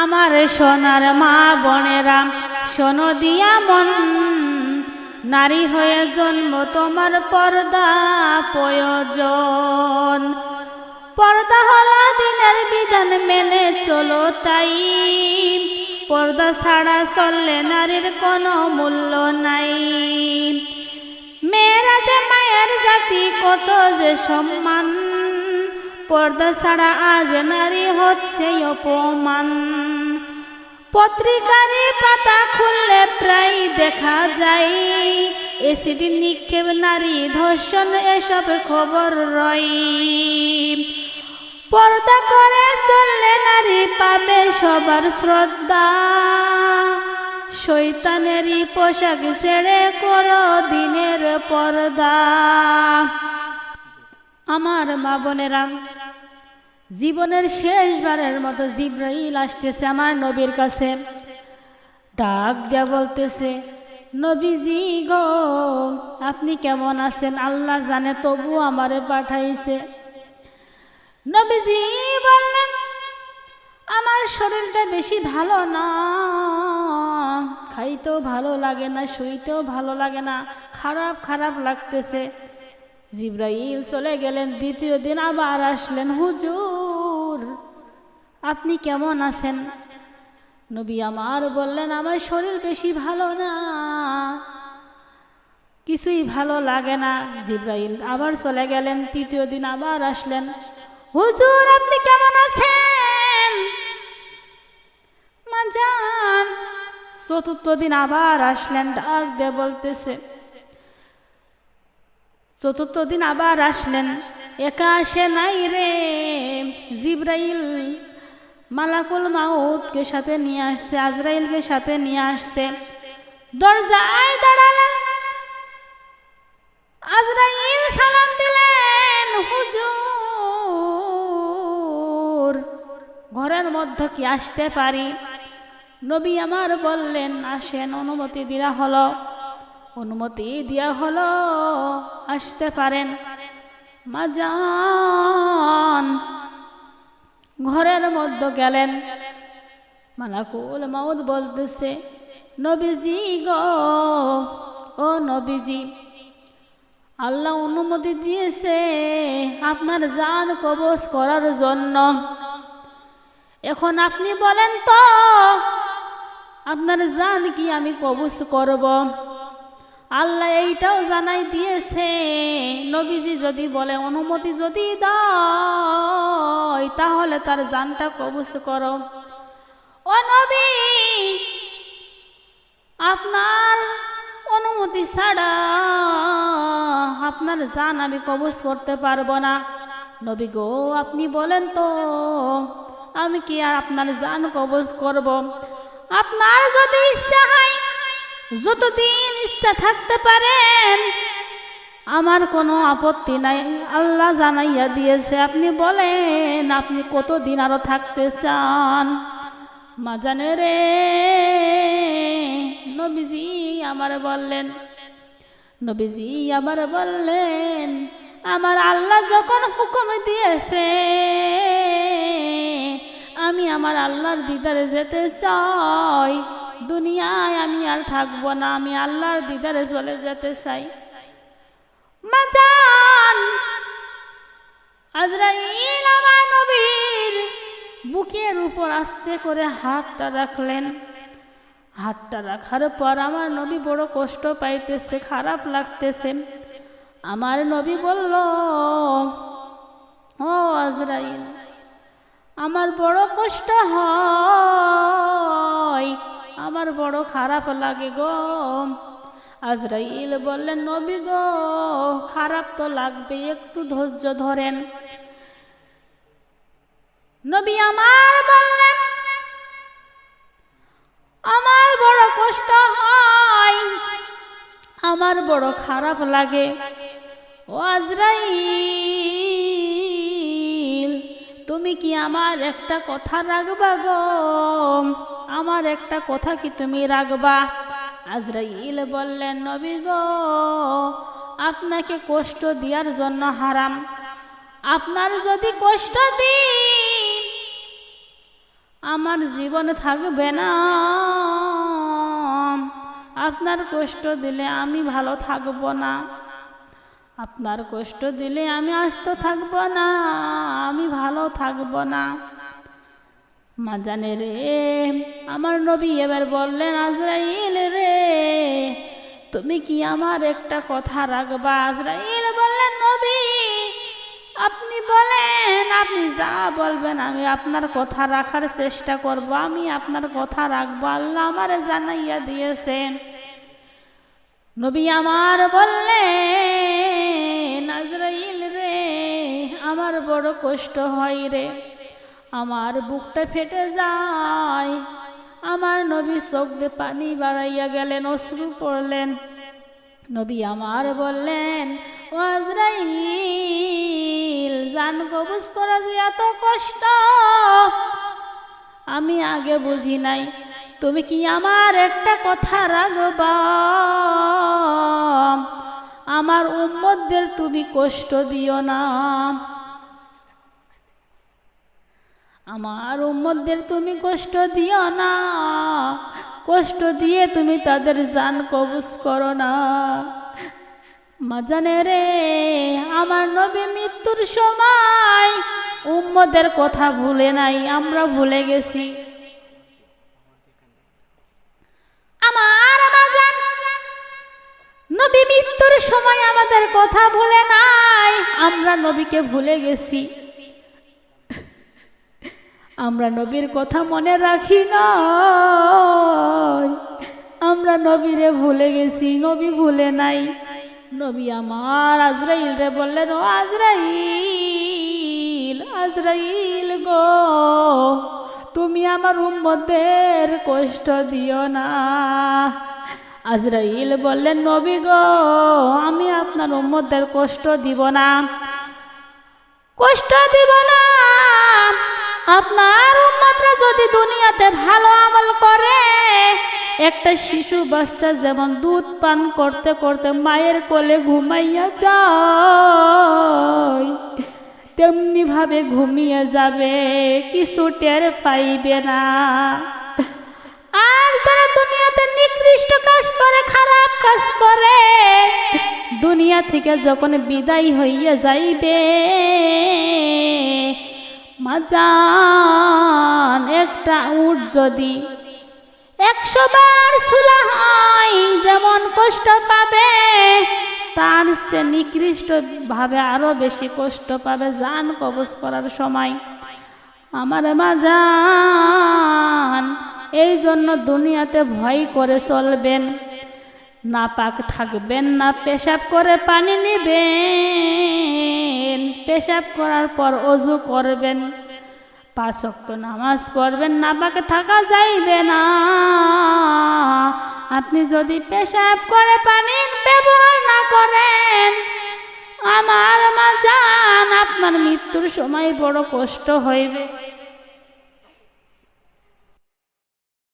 আমার সোনার মা বোনেরা শোনো দিয়া মন, নারী হয়ে জন্ম তোমার পর্দা প্রয়োজন। পর্দা হলো দিনের বিধান মেনে চলো তাই, পর্দা ছাড়া চললে নারীর কোনো মূল্য নাই। মেয়েরা যে মায়ের জাতি কত যে সম্মান, পর্দা ছাড়া আজ নারী হচ্ছে অপমান। পত্রিকারে পাতা খুললে প্রায় দেখা যায়, এসিড নিক্ষেপ নারী ধর্ষণ এসব খবর রয়। পর্দা করে চললে নারী পাবে সবার শ্রদ্ধা, শয়তানেরই পোশাক ছেড়ে করো দিনের পর্দা। আমার মা বোনেরা, জীবনের শেষবারের মতো জিব্রাইল আসতেছে আমার নবীর কাছে, ডাক দিয়া বলতেছে, নবীজি গো আপনি কেমন আছেন? আল্লাহ জানে, তবু আমারে পাঠাইছে। নবীজি বললেন, আমার শরীরটা বেশি ভালো না, খাইতেও ভালো লাগে না, শুইতেও ভালো লাগে না, খারাপ খারাপ লাগতেছে। জিব্রাইল চলে গেলেন। দ্বিতীয় দিন আবার আসলেন, হুজুর আপনি কেমন আছেন? নবী আমার বললেন, আমার শরীর বেশি ভালো না, কিছুই ভালো লাগে না। জিব্রাইল আবার চলে গেলেন। তৃতীয় দিন আবার আসলেন, হুজুর আপনি কেমন আছেন? মাজান। চতুর্থ দিন আবার আসলেন, ডাক দিয়ে বলতেছে। চতুর্থ দিন আবার আসলেন, একা আসে নাই রে, জিব্রাইল মালাকুল মাউতকে সাথে নিয়ে আসছে, আজরাইলকে সাথে নিয়ে আসছে। দরজায় দাঁড়ালেন, আজরাইল সালাম দিলেন, হুজুর ঘরের মধ্যে কি আসতে পারি? নবী আমার বললেন, আসেন। অনুমতি দেওয়া হলো, অনুমতি দেওয়া হলো, আসতে পারেন। মাজান ঘরের মধ্যে গেলেন। মালাকুল মাউত বলতেছে, নবীজি গো, ও নবীজি, আল্লাহ অনুমতি দিয়েছে আপনার জান কবজ করার জন্য। এখন আপনি বলেন তো, আপনার জান কি আমি কবজ করব? আল্লাহ এইটাও জানাই দিয়েছে, নবীজি যদি বলে, অনুমতি যদি দাও, তাহলে তার জানটা কবজ করো। ও নবী, আপনার অনুমতি ছাড়া আপনার জান আমি কবজ করতে পারবো না। নবী গো আপনি বলেন তো, আমি কি আর আপনার জান কবজ করব? আপনার যদি ইচ্ছা হয়, যতদিন ইচ্ছা থাকতে পারেন, আমার কোনো আপত্তি নাই। আল্লাহ জানাইয়া দিয়েছে, আপনি বলেন আপনি কতদিন আরো থাকতে চান। মাজানে রে, নবীজি আমার বললেন, নবীজি আবার বললেন, আমার আল্লাহ যখন হুকুম দিয়েছে, আমি আমার আল্লাহর দিদারে যেতে চাই। দুনিয়ায় আমি আর থাকবো না, আমি আল্লাহর দিদারে চলে যেতে চাই। মাজান আজরাইল আমার নবীর বুকের উপর আস্তে করে হাতটা রাখলেন। হাতটা রাখার পর আমার নবী বড় কষ্ট পাইতেছে, খারাপ লাগতেছে। আমার নবী বলল, ও আজরাইল, আমার বড় কষ্ট হয়, আমার বড় খারাপ লাগে গো। আজরাইল বললেন, নবী গো খারাপ তো লাগবে, একটু ধৈর্য ধরেন। নবী আমার বললেন, আমার বড় কষ্ট হয়, আমার বড় খারাপ লাগে। ও আজরাইল, তুমি কি আমার একটা কথা রাখবা গো? আমার একটা কথা কি তুমি রাখবা? আজরাইল বললেন, নবী গো আপনাকে কষ্ট দেওয়ার জন্য হারাম, আপনার যদি কষ্ট দিই আমার জীবনে থাকবে না। আপনার কষ্ট দিলে আমি ভালো থাকব না, আপনার কষ্ট দিলে আমি আস্ত থাকব না, আমি ভালো থাকব না। মা জানে রে, আমার নবী এবার বললেন, আজরাইল রে, তুমি কি আমার একটা কথা রাখবা? আজরাইল বললেন, নবী আপনি বলেন, আপনি যা বলবেন আমি আপনার কথা রাখার চেষ্টা করব, আমি আপনার কথা রাখবো, আল্লাহ আমারে জানাইয়া দিয়েছেন। নবী আমার বললেন, আজরাইল রে, আমার বড় কষ্ট হয় রে, আমার বুকটা ফেটে যায়। আমার নবী চোখ দিয়ে পানি বাড়াইয়া গেলেন, অশ্রু পড়লেন। নবী আমার বললেন, ও আজরাইল, জান কবজ করা যে এত কষ্ট আমি আগে বুঝি নাই, তুমি কি আমার একটা কথা রাখবা? আমার উম্মতদের তুমি কষ্ট দিও না, আমার উম্মতদের তুমি কষ্ট দিও না, কষ্ট দিয়ে তুমি তাদের জান কবজ করো না। মা জানে রে, আমার নবী মৃত্যুর সময় উম্মতের কথা ভুলে নাই, আমরা ভুলে গেছি। আমার মা জান নবী মৃত্যুর সময় আমাদের কথা ভুলে নাই, আমরা নবীকে ভুলে গেছি। আমরা নবীর কথা মনে রাখি না, আমরা নবীরে ভুলে গেছি, নবী ভুলে নাই। নবী আমার আজরাইল রে বললেন, ও আজরাইল, আজরাইল গো, তুমি আমার উম্মতের কষ্ট দিও না। আজরাইল বললেন, নবী গো, আমি আপনার উম্মতের কষ্ট দিব না, কষ্ট দিব না। আপনার উম্মতরা যদি দুনিয়াতে ভালো আমল করে, একটা শিশু বাচ্চা যেমন দুধ পান করতে করতে মায়ের কোলে ঘুমাইয়া যায়, তেমনি ভাবে ঘুমিয়ে যাবে, কিছু টের পাইবে না। আর যারা দুনিয়াতে নিকৃষ্ট কাজ করে, খারাপ কাজ করে, দুনিয়া থেকে যখন বিদায় হইয়া যাইবে, মাজান একটা উট যদি 100 বার সুলা হয় যেমন কষ্ট পাবে, তার সে নিকৃষ্ট ভাবে আরো বেশি কষ্ট পাবে জান কবজ করার সময়। আমার মাজান, এই জন্য দুনিয়াতে ভয় করে চলবেন, না পাক থাকবেন না, পেশাব করে পানি নেবেন, পেশাব করার পর ওযু করবেন, 5 ওয়াক্ত নামাজ পড়বেন, না পাক থাকা যাইবে না। আপনি যদি পেশাব করে পানি ব্যবহার না করেন, আমার মাজান আপনার মৃত্যুর সময় বড় কষ্ট হইবে।